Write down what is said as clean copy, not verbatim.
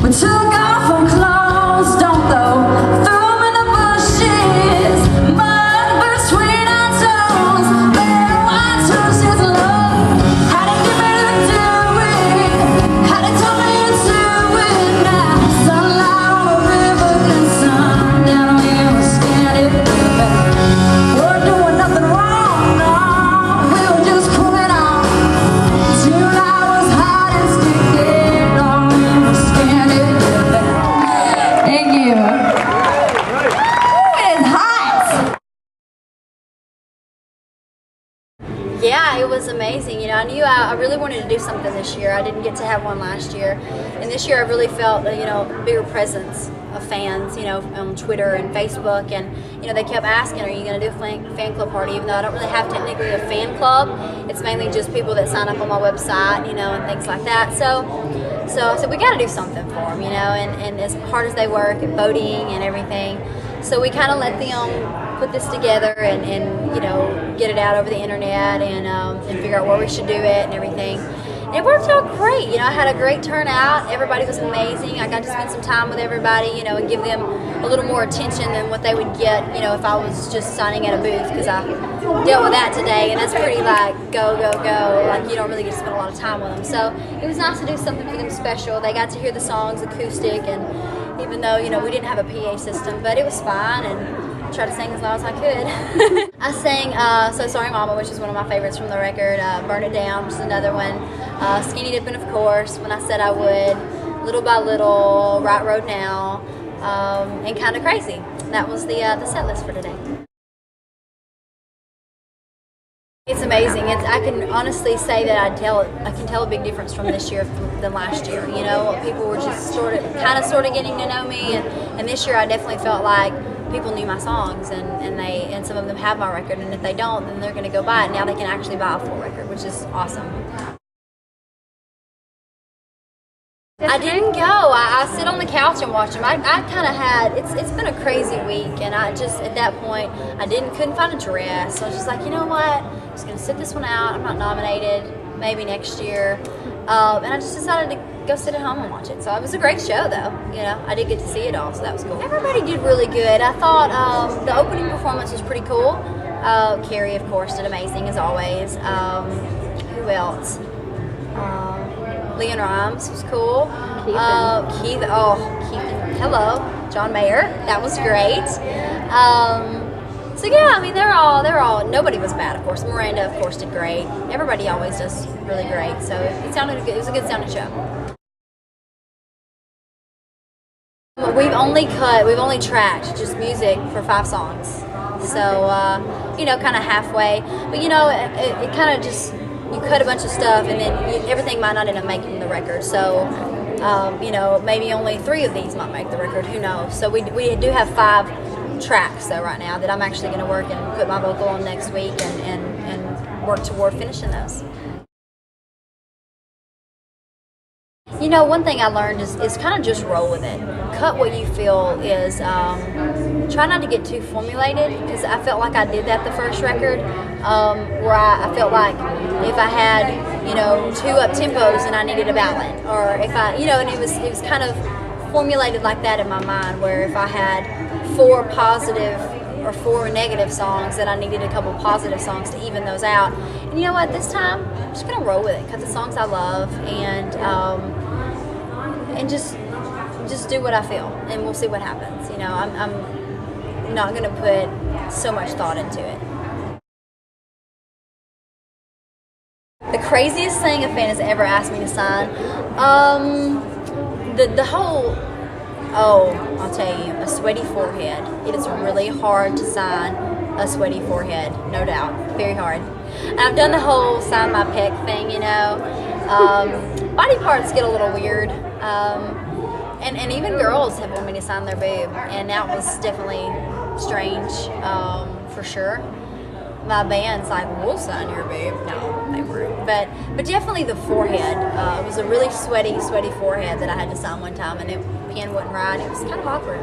We took off our clothes, don't throw them in the bushes. Mud between our toes, bare white toes is love. How to get me to do it, how to tell me to do it now. Sunlight on the river, good sun down here, we're Skinny Dippin. We're doing nothing wrong, no, we were just cooling off. July was hot and sticky, long we were Skinny Dippin. Thank you. Ooh, it is hot. Yeah, it was amazing. You know, I knew I really wanted to do something this year. I didn't get to have one last year, and this year I really felt a bigger presence of fans, on Twitter and Facebook, and they kept asking, are you going to do a fan club party? Even though I don't really have technically a fan club, it's mainly just people that sign up on my website, and things like that. So I said, we got to do something for them, and as hard as they work at voting and everything, so we kind of let them put this together and get it out over the internet and figure out where we should do it and everything. And it worked out great. I had a great turnout. Everybody was amazing. I got to spend some time with everybody, and give them a little more attention than what they would get, if I was just signing at a booth, because I dealt with that today, and that's pretty like go, go, go. Like, you don't really get to spend a lot of time with them. So it was nice to do something for them special. They got to hear the songs acoustic, and even though, we didn't have a PA system, but it was fine, and tried to sing as loud as I could. I sang So Sorry Mama, which is one of my favorites from the record, Burn It Down, which is another one, Skinny Dippin', of course, When I Said I Would, Little by Little, Right Road Now, and Kinda Crazy. That was the set list for today. It's amazing. I can honestly say that I can tell a big difference from this year than last year. People were just sort of getting to know me, and this year I definitely felt like people knew my songs, and some of them have my record, and if they don't, then they're going to go buy it. Now they can actually buy a full record, which is awesome. I didn't go. I sit on the couch and watch them. I kind of had, it's been a crazy week, and I just, at that point, couldn't find a dress. So I was just like, you know what, I'm just going to sit this one out. I'm not nominated, maybe next year. And I just decided to go sit at home and watch it. So it was a great show, though. I did get to see it all, so that was cool. Everybody did really good. I thought the opening performance was pretty cool. Carrie, of course, did amazing, as always. Who else? Leon Rhymes was cool. Keith, hello. John Mayer, that was great. So yeah, they're all, nobody was bad, of course. Miranda, of course, did great. Everybody always does really great. So it sounded good. It was a good sounding show. We've only tracked just music for 5 songs. So, kind of halfway. But, it kind of just, you cut a bunch of stuff, and then everything might not end up making the record. So, maybe only 3 of these might make the record. Who knows? So we do have 5 tracks, though, right now that I'm actually going to work and put my vocal on next week and work toward finishing those. One thing I learned is kind of just roll with it. Cut what you feel is, try not to get too formulated, because I felt like I did that the first record, where I felt like if I had, 2 up tempos and I needed a ballad, or if I, and it was kind of formulated like that in my mind, where if I had 4 positive or 4 negative songs, then I needed a couple positive songs to even those out. And you know what, this time I'm just gonna roll with it, because the songs I love, and just do what I feel, and we'll see what happens. I'm not gonna put so much thought into it. The craziest thing a fan has ever asked me to sign, the whole, I'll tell you, a sweaty forehead. It is really hard to sign a sweaty forehead, no doubt, very hard. And I've done the whole sign my pec thing, body parts get a little weird, and even girls have wanted me to sign their boob, and that was definitely strange, for sure. My band's like, we'll sign your boob. No, they weren't. But definitely the forehead. It was a really sweaty forehead that I had to sign one time, and the pen wouldn't ride. It was kind of awkward.